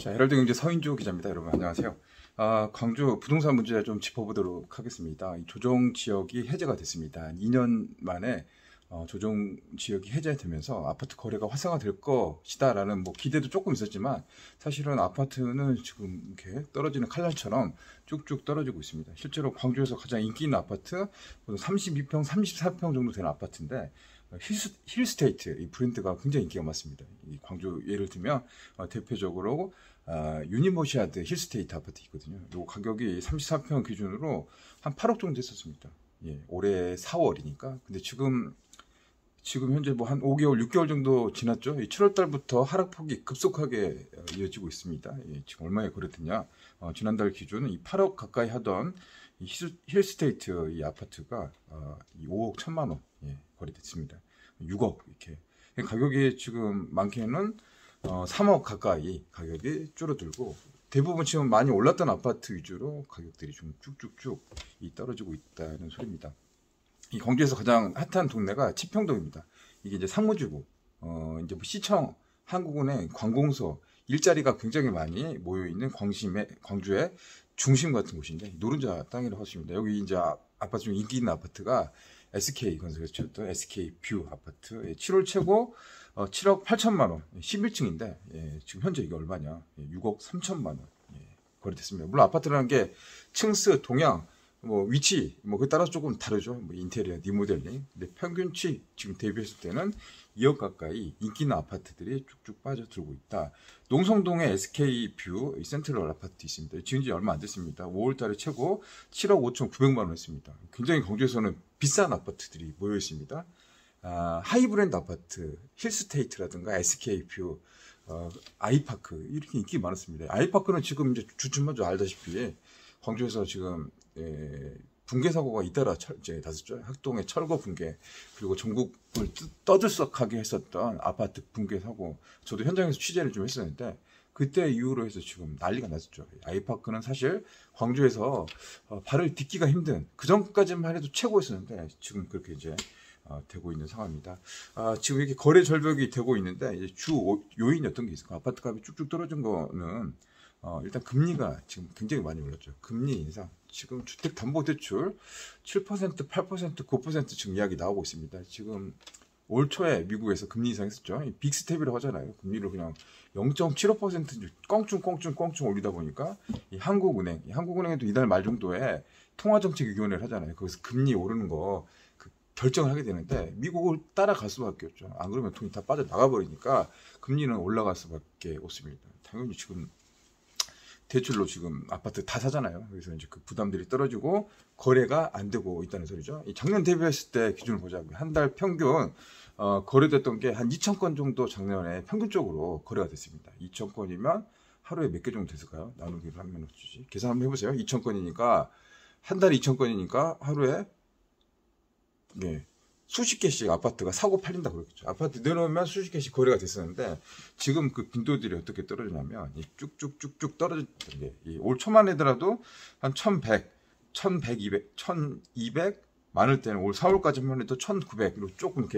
자, 헤럴드 경제 서인주 기자입니다. 여러분 안녕하세요. 광주 부동산 문제 좀 짚어보도록 하겠습니다. 이 조정 지역이 해제가 됐습니다. 2년 만에 조정 지역이 해제되면서 아파트 거래가 활성화될 것이다라는 뭐 기대도 조금 있었지만 사실은 아파트는 지금 이렇게 떨어지는 칼날처럼 쭉쭉 떨어지고 있습니다. 실제로 광주에서 가장 인기 있는 아파트 32평, 34평 정도 되는 아파트인데 힐스테이트 이 브랜드가 굉장히 인기가 많습니다. 이 광주 예를 들면 대표적으로 유니버시아드 힐스테이트 아파트 있거든요. 요 가격이 34평 기준으로 한 8억 정도 됐었습니다. 예, 올해 4월이니까. 근데 지금 현재 뭐 한 5개월, 6개월 정도 지났죠. 이 7월 달부터 하락폭이 급속하게 이어지고 있습니다. 예, 지금 얼마에 거래됐냐? 지난달 기준 이 8억 가까이 하던 이 힐스테이트 이 아파트가 이 5억 1천만 원 거래됐습니다. 6억 이렇게 가격이 지금 많게는 3억 가까이 가격이 줄어들고 대부분 지금 많이 올랐던 아파트 위주로 가격들이 좀 쭉쭉쭉 떨어지고 있다는 소리입니다. 이 광주에서 가장 핫한 동네가 치평동입니다. 이게 이제 상무지구, 이제 뭐 시청, 한국은행, 관공서 일자리가 굉장히 많이 모여 있는 광주의 중심 같은 곳인데 노른자 땅이라고 하십니다. 여기 이제 아파트 중 인기 있는 아파트가 SK 건설에서 지었던 SK 뷰 아파트 7월 최고 7억 8천만 원 11층인데 지금 현재 이게 얼마냐 6억 3천만 원 거래됐습니다. 물론 아파트라는 게 층수, 동향, 뭐 위치 그에 따라서 조금 다르죠. 뭐 인테리어, 리모델링. 근데 평균치 지금 대비했을 때는 2억 가까이 인기 있는 아파트들이 쭉쭉 빠져들고 있다. 농성동에 SK 뷰 센트럴 아파트 있습니다. 지은 지 얼마 안 됐습니다. 5월 달에 최고 7억 5천 9백만 원 했습니다. 굉장히 광주에서는 비싼 아파트들이 모여 있습니다. 하이브랜드 아파트, 힐스테이트라든가 SK 뷰, 아이파크 이렇게 인기 많았습니다. 아이파크는 지금 이제 주춤마저 알다시피 광주에서 지금 붕괴 사고가 잇따라 이제 났었죠. 학동의 철거 붕괴 그리고 전국을 떠들썩하게 했었던 아파트 붕괴 사고. 저도 현장에서 취재를 좀 했었는데 그때 이후로 해서 지금 난리가 났었죠. 아이파크는 사실 광주에서 발을 딛기가 힘든 그 전까지만 해도 최고였었는데 지금 그렇게 이제 되고 있는 상황입니다. 지금 이렇게 거래 절벽이 되고 있는데 이제 주 요인이 어떤 게 있을까? 아파트 값이 쭉쭉 떨어진 거는 일단 금리가 지금 굉장히 많이 올랐죠. 금리 인상. 지금 주택담보대출 7%, 8%, 9% 지금 이야기 나오고 있습니다. 지금 올 초에 미국에서 금리 인상했었죠. 빅스텝이라고 하잖아요. 금리를 그냥 0.75% 껑충 올리다 보니까 이 한국은행에도 이달 말 정도에 통화정책위원회를 하잖아요. 거기서 금리 오르는 거 결정을 하게 되는데 미국을 따라갈 수밖에 없죠. 안 그러면 돈이 다 빠져나가 버리니까 금리는 올라갈 수밖에 없습니다. 당연히 지금 대출로 지금 아파트 다 사잖아요. 그래서 이제 그 부담들이 떨어지고 거래가 안 되고 있다는 소리죠. 작년 대비했을 때 기준을 보자고요. 한 달 평균 거래됐던 게 한 2,000건 정도 작년에 평균적으로 거래가 됐습니다. 2,000건이면 하루에 몇 개 정도 됐을까요? 나누기를 하면 어쩌지? 계산 한번 해보세요. 2,000건이니까 한 달에 2,000건이니까 하루에 수십 개씩 아파트가 사고 팔린다 그러겠죠. 아파트 내놓으면 수십 개씩 거래가 됐었는데 지금 그 빈도들이 어떻게 떨어지냐면 쭉쭉쭉쭉 떨어졌던 게 올 초만 해더라도 한 1,100, 1,200, 1,200 많을 때는 올 4월까지만 해도 1,900 그리고 조금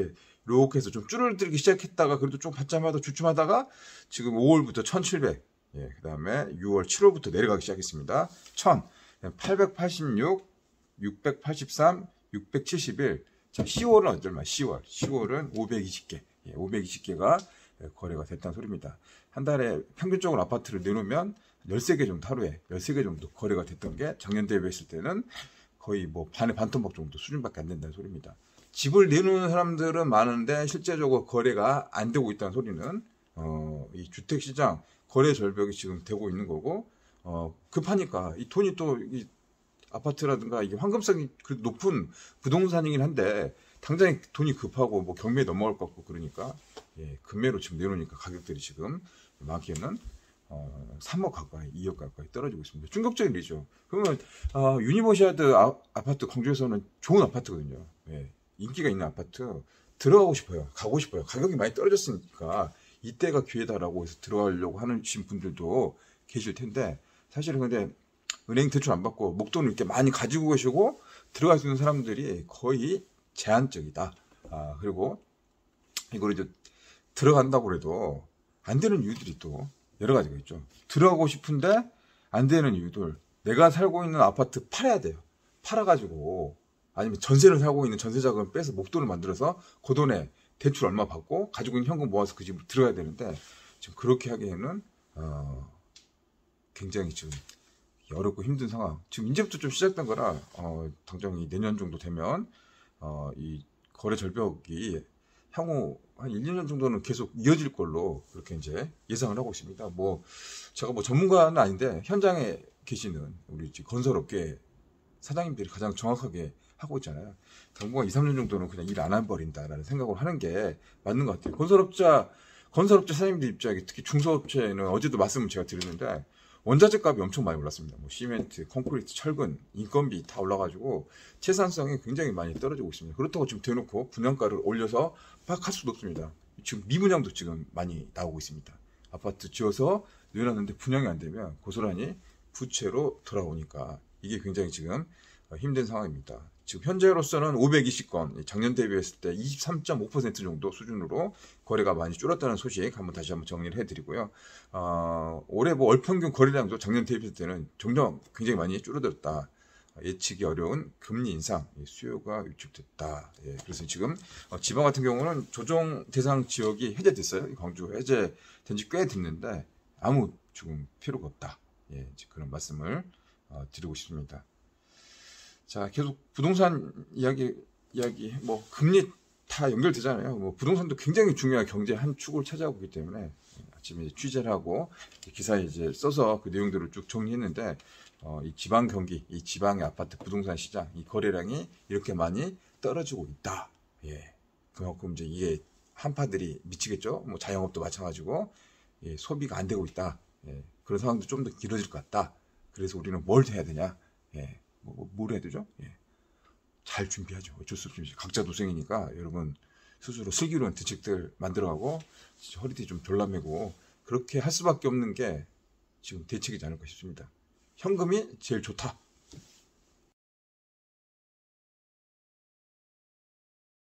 이렇게 해서 좀 줄어들기 시작했다가 그래도 좀 받자마자 주춤하다가 지금 5월부터 1,700 그 다음에 6월, 7월부터 내려가기 시작했습니다. 1,000, 886, 683, 671. 자, 10월은 얼마? 10월은 520개. 520개가 거래가 됐다는 소리입니다. 한 달에 평균적으로 아파트를 내놓으면 13개 정도 하루에 13개 정도 거래가 됐던 게 작년 대비했을 때는 거의 뭐 반에 반토막 정도 수준밖에 안 된다는 소리입니다. 집을 내놓는 사람들은 많은데 실제적으로 거래가 안 되고 있다는 소리는 이 주택시장 거래 절벽이 지금 되고 있는 거고 급하니까 이 돈이 또 아파트라든가 이게 황금성이 높은 부동산이긴 한데 당장에 돈이 급하고 뭐 경매에 넘어갈 것 같고 그러니까 금매로 지금 내놓으니까 가격들이 지금 많게는 3억 가까이, 2억 가까이 떨어지고 있습니다. 충격적인 일이죠. 그러면 유니버시아드 아파트 광주에서는 좋은 아파트거든요. 인기가 있는 아파트 들어가고 싶어요. 가고 싶어요. 가격이 많이 떨어졌으니까 이때가 기회다라고 해서 들어가려고 하는 분들도 계실 텐데 사실은 근데 은행 대출 안 받고 목돈을 이렇게 많이 가지고 계시고 들어갈 수 있는 사람들이 거의 제한적이다. 그리고 이걸 이제 들어간다고 해도 안 되는 이유들이 또 여러 가지가 있죠. 들어가고 싶은데 안 되는 이유들. 내가 살고 있는 아파트 팔아야 돼요. 팔아가지고 아니면 전세를 살고 있는 전세자금을 빼서 목돈을 만들어서 그 돈에 대출 얼마 받고 가지고 있는 현금 모아서 그 집으로 들어가야 되는데 지금 그렇게 하기에는 굉장히 지금 어렵고 힘든 상황. 지금 이제부터 좀 시작된 거라 당장 이 내년 정도 되면 이 거래 절벽이 향후 한 1, 2년 정도는 계속 이어질 걸로 그렇게 이제 예상을 하고 있습니다. 뭐 제가 뭐 전문가는 아닌데 현장에 계시는 우리 건설업계 사장님들이 가장 정확하게 하고 있잖아요. 당분간 2, 3년 정도는 그냥 일 안 해버린다라는 생각을 하는 게 맞는 것 같아요. 건설업체 사장님들 입장에 특히 중소업체는 어제도 말씀을 제가 드렸는데 원자재 값이 엄청 많이 올랐습니다. 뭐 시멘트, 콘크리트, 철근, 인건비 다 올라가지고 채산성이 굉장히 많이 떨어지고 있습니다. 그렇다고 지금 대놓고 분양가를 올려서 막 할 수도 없습니다. 지금 미분양도 지금 많이 나오고 있습니다. 아파트 지어서 내놨는데 분양이 안 되면 고스란히 부채로 돌아오니까 이게 굉장히 지금 힘든 상황입니다. 지금 현재로서는 520건, 작년 대비했을 때 23.5% 정도 수준으로 거래가 많이 줄었다는 소식 다시 한번 정리를 해드리고요. 올해 뭐 월평균 거래량도 작년 대비했을 때는 점점 굉장히 많이 줄어들었다. 예측이 어려운 금리 인상, 수요가 위축됐다. 예, 그래서 지금 지방 같은 경우는 조정 대상 지역이 해제됐어요. 광주 해제된 지 꽤 됐는데 아무 지금 필요가 없다. 예, 그런 말씀을 드리고 싶습니다. 자, 계속 부동산 이야기 뭐 금리 다 연결되잖아요. 뭐 부동산도 굉장히 중요한 경제 한 축을 차지하고 있기 때문에 아침에 취재를 하고 기사에 이제 써서 그 내용들을 쭉 정리했는데 이 지방 경기, 이 지방의 아파트 부동산 시장, 이 거래량이 이렇게 많이 떨어지고 있다. 예, 그만큼 이제 이게 한파들이 미치겠죠. 뭐 자영업도 마찬가지고 예, 소비가 안 되고 있다. 예, 그런 상황도 좀 더 길어질 것 같다. 그래서 우리는 뭘 해야 되냐? 예. 뭘 해야 되죠? 예. 잘 준비하죠. 어쩔 수 없이 각자 도생이니까 여러분 스스로 슬기로운 대책들 만들어가고 허리띠 좀 졸라매고 그렇게 할 수밖에 없는 게 지금 대책이지 않을까 싶습니다. 현금이 제일 좋다.